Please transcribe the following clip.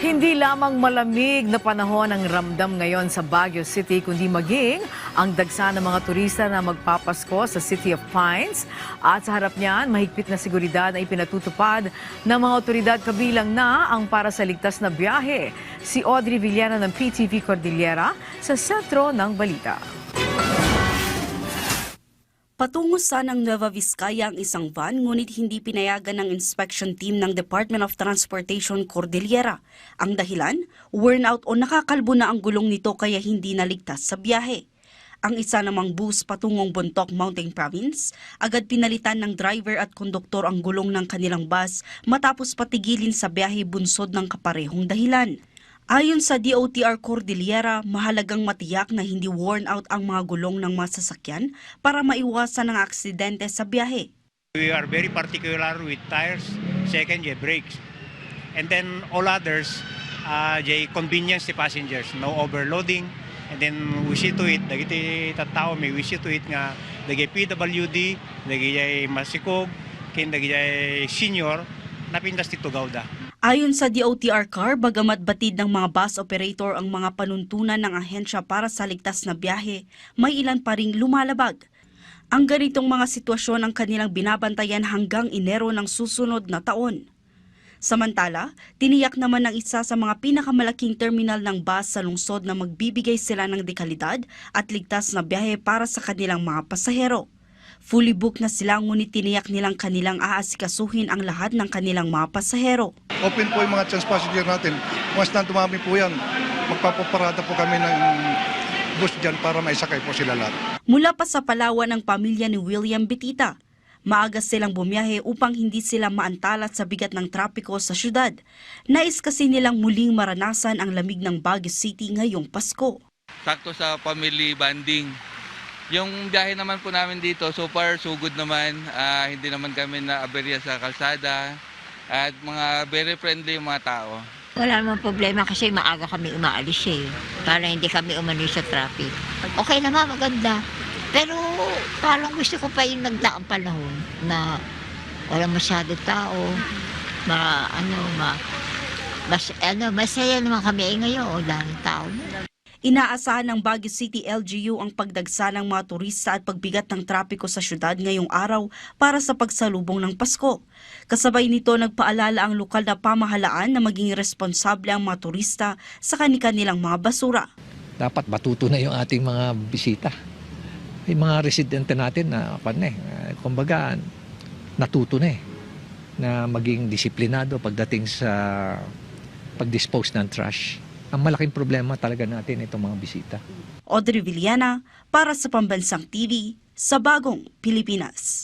Hindi lamang malamig na panahon ang ramdam ngayon sa Baguio City, kundi maging ang dagsa ng mga turista na magpapasko sa City of Pines. At sa harap niyan, mahigpit na seguridad na ipinatutupad ng mga otoridad, kabilang na ang para sa ligtas na biyahe. Si Audrey Villena ng PTV Cordillera sa sentro ng balita. Patungo sanang Nueva Vizcaya ang isang van, ngunit hindi pinayagan ng inspection team ng Department of Transportation Cordillera. Ang dahilan, worn out o nakakalbo na ang gulong nito kaya hindi naligtas sa biyahe. Ang isa namang bus patungong Bontoc Mountain Province, agad pinalitan ng driver at konduktor ang gulong ng kanilang bus matapos patigilin sa biyahe bunsod ng kaparehong dahilan. Ayon sa DOTR Cordillera, mahalagang matiyak na hindi worn out ang mga gulong ng mga sasakyan para maiwasan ang aksidente sa biyahe. We are very particular with tires, second, brakes. And then all others, convenience the passengers, no overloading. And then we see to it, dagiti tattao may we see to it nga, dagiti PWD, dagiti masikog, kin dagiti senior, napindas tito gawda. Ayon sa DOTR CAR, bagamat batid ng mga bus operator ang mga panuntunan ng ahensya para sa ligtas na biyahe, may ilan pa ring lumalabag. Ang ganitong mga sitwasyon ang kanilang binabantayan hanggang Enero ng susunod na taon. Samantala, tiniyak naman ng isa sa mga pinakamalaking terminal ng bus sa lungsod na magbibigay sila ng dekalidad at ligtas na biyahe para sa kanilang mga pasahero. Fully booked na sila, ngunit tiniyak nilang kanilang aasikasuhin ang lahat ng kanilang mga pasahero. Open po yung mga chance passenger natin. Once na dumami po yan, magpapaparada po kami ng bus dyan para maisakay po sila lahat. Mula pa sa Palawan ng pamilya ni William Betita, maaga silang bumiyahe upang hindi sila maantalat sa bigat ng trapiko sa syudad. Nais kasi nilang muling maranasan ang lamig ng Baguio City ngayong Pasko. Sakto sa family bonding. Yung biyahe naman po namin dito, so far so good naman. Hindi naman kami na-aberya sa kalsada at mga very friendly yung mga tao. Wala namang problema kasi maaga kami umaalis para hindi kami umano sa traffic. Okay naman, maganda. Pero parang gusto ko pa yung nagdaang panahon na walang masyado tao, masaya naman kami ngayon, daming tao. Inaasahan ng Baguio City LGU ang pagdagsa ng mga turista at pagbigat ng trapiko sa syudad ngayong araw para sa pagsalubong ng Pasko. Kasabay nito, nagpaalala ang lokal na pamahalaan na maging responsable ang mga turista sa kanilang mga basura. Dapat batuto na yung ating mga bisita. Yung mga residente natin na kumbaga natuto na na maging disiplinado pagdating sa pag-dispose ng trash. Ang malaking problema talaga natin itong mga bisita. Audrey Villena para sa Pambansang TV sa Bagong Pilipinas.